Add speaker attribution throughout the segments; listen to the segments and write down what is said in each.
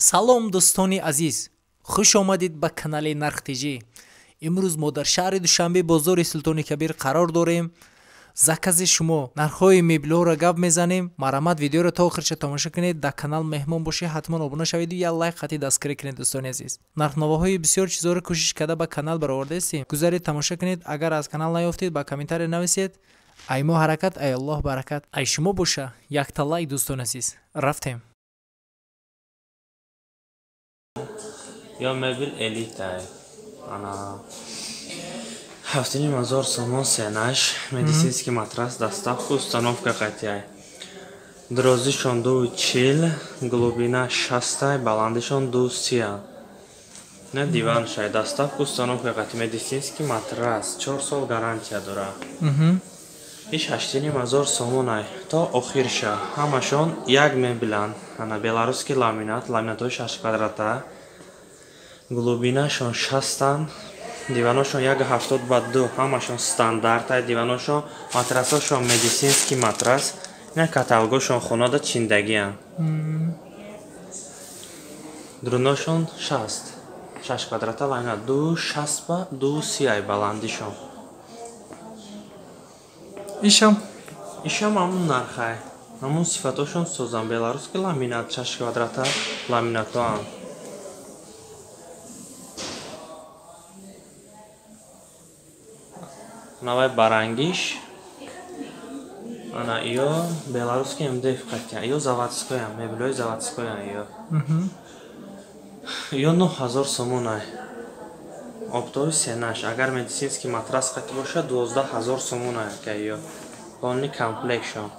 Speaker 1: салом дӯстони азиз, хуш омадед ба канали Нархтиҷӣ. имрӯз мо дар шаҳри Душанбе бозори Султони Кабир қарор дорем. закази шумо нархҳои меблиҳоро гап мезанем. марамат видеоро то охирча тамошо кунед. дар канал меҳмон бошед, ҳатман обуна шавед, як лайк хати дастгирӣ кунед. дӯстони азиз, нархнавоҳои бисёр чизоро кӯшиш карда ба канал баровардастем. гузаред тамошо кунед. агар аз канал наёфтед, ба комментария нависед. ай мо ҳаракат, ай Аллоҳ баракат, ай шумо боша якта лайк. дӯстони азиз, рафтем.
Speaker 2: Я мебель элита. Она 7500 сомон сенаш, медицинский матрас, доставка, установка катяй. Дрозишон 240, глубина 60, баландишон 230. Не диван шай, доставка, установка катяй, медицинский матрас, 4 сол гарантия дора. Иш 8500 сомонай, то охир ша. Ҳамашон як мебелан. Ана белорусский ламинат, ламинатои 6 квадрата. Глубинашон 60, диваношон 1.72, ҳамашон стандартай, диваношон, матрасошон медицинский матрас, не каталгошон хонода чиндагиян. Друношон 6 квадрата лайна, 2.60 ба 2.30 баландишон. Ишам ҳамун нархай, ҳамун сифатошон созам. Белорусский ламинат 6 квадрата ламинатоам. Навай барангиш. Ана иё белорусский МДФ катя. Иё заводская, меблёй заводская иё. Иё 9000 сомонай. Обтори сенаш. Агар медицинский матрас кати боша 12000 сомонай ка иё. Полный комплект шо.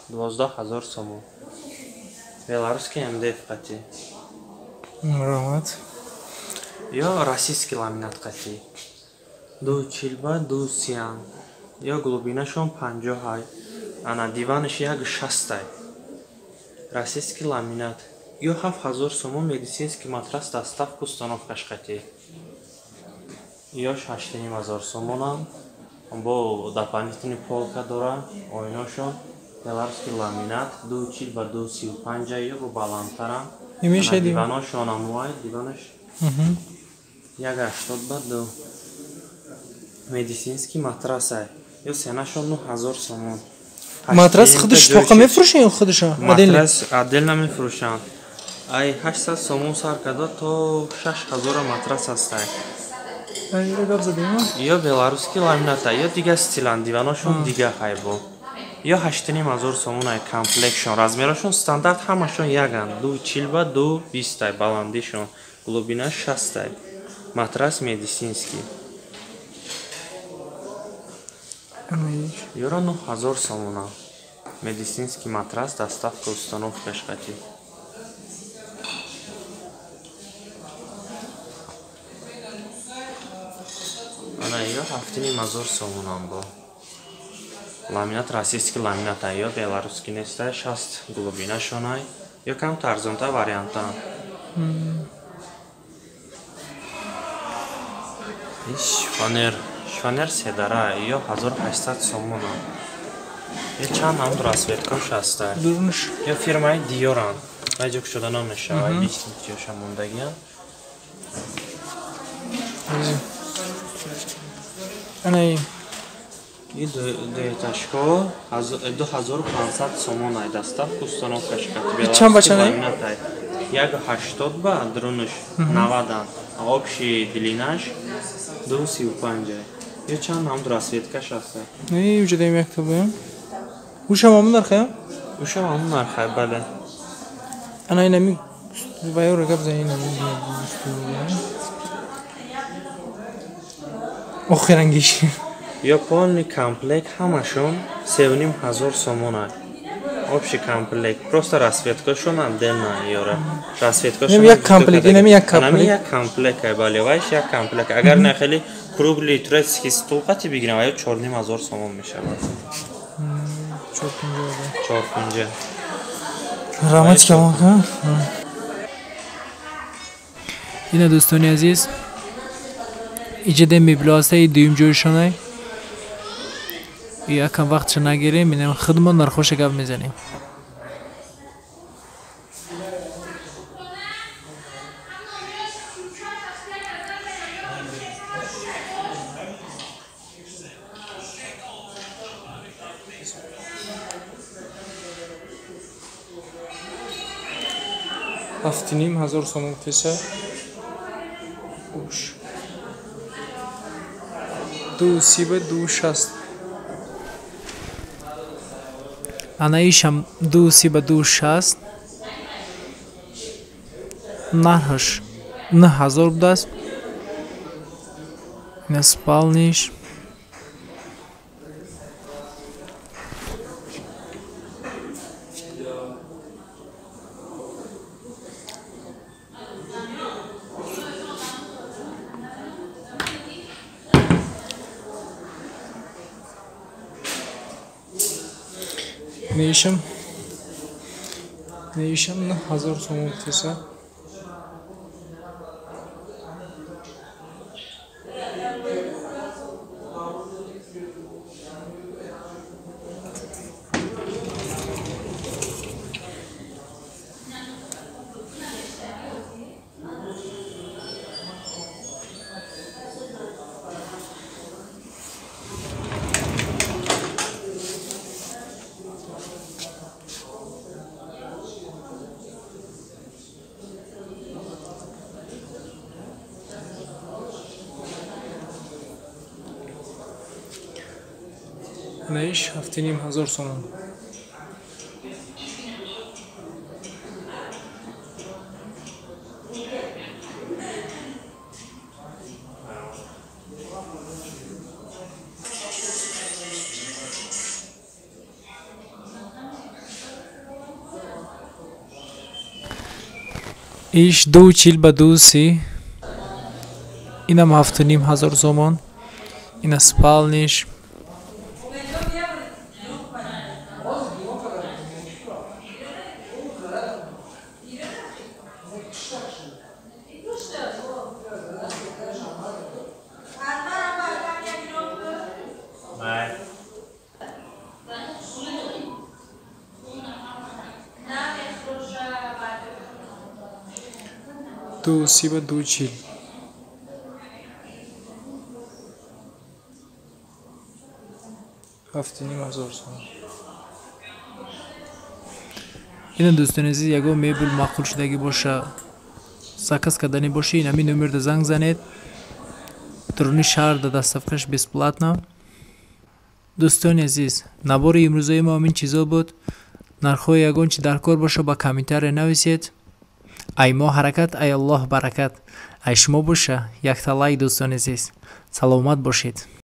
Speaker 2: 12000 сомон. Белорусский МДФ кати.
Speaker 1: Рамат.
Speaker 2: Иё российский ламинат кати. 240 ба 230. Ё глубинашон 50. Ана диванаш 1.60. Российский ламинат. Ё 7000 сомон медицинский матрас, доставка, установкаш кати. Ё 8500 сомонам. Бо дополнительный полка дора. Ойношон белорусский ламинат 240 ба 235. Ё бо баландтарам. Диваношон амуай, диванаш 1.80 ба 2. медицинский матрасай. Ё сенашон 9000 сомон.
Speaker 1: матрас худаш тоқа мефурӯшанд ё худашон?
Speaker 2: Матрас отдельно мефурӯшанд. Ай 800 сомон сар карда то 6000 матрас ҳастай.
Speaker 1: Ай гап задем.
Speaker 2: Ё белорусский ламината, ё дига стилан, диваношон дига хайбо. Ё 8500 сомон ай комплектшон. Размерашон стандарт ҳамашон яган. 240 ба 220 баландишон. Глубина 60. Матрас медицинский. Ёра 9000 сомона. Медицинский матрас, доставка, установка шкати. Ана ё 7500 сомонам бо. Ламинат российский ламинат ё белорусский нестай 60 глубина шонай. Ё кам тарзонта варианта. Шванер седара ё 1800 сомона. Ё чанд ҳам расветкош ҳастай. Ё фирмаи Диоран. Айҷок шуда намешавад, личник ҷоша мондагиян.
Speaker 1: Анай
Speaker 2: И дуэтажко 2500 сомон ай доставка, установка шкати.
Speaker 1: Чанд бачанай?
Speaker 2: 1.80 ба друнуш 90. Общий длинаш 235. Ё чанд ҳам расветкаш ҳастай.
Speaker 1: ай уҷа дем як табу. Ушам ҳамун нархая?
Speaker 2: Ушам ҳамун нархая, бале.
Speaker 1: Анай нами вайора гап занин. Охирангиш.
Speaker 2: Ё полный комплект ҳамашон 7500 сомон ай. Общий комплект. Просто расветкашон отдельно ёра. Расветкашон
Speaker 1: як комплект, нами як комплект.
Speaker 2: Як комплект ай, бале, вайш як комплект. Агар не хели круглый турецкий стул қати бигирам, ё 4500 сомон мешавад. 4-5.
Speaker 1: Рамат камон ка. Ина дӯстони азиз, иҷоде меблиҳои дуюм ҷойшонай. Якам вақтша нагирем, инам хидмат нархоша гап мезанем. 7,5 сомон теса уш 2,60 анаишам 2,60 нарҳаш 9,000 будааст. ина спалниш Neyişim 9,000 сомон теса Neyş 7,5 сомон иш 2,40 ба 2,30 инам 7,5 сомон ина спалниш دو سی و 2,40 7,5 сомон ина дӯстони азиз ягон мебел маъқул шудагӣ боша заказ кардани боши ин ҳамин номерда занг занед дуруни шаҳр да доставкаш бесплатно. дӯстони азиз набори имрӯзаи мо ҳамин чизо буд. нархҳои ягон чи дар кор боша ба комментария нависед. ай мо ҳаракат ай аллоҳ баракат. ай шумо боша якта лайк. дӯстони азиз саломат бошед.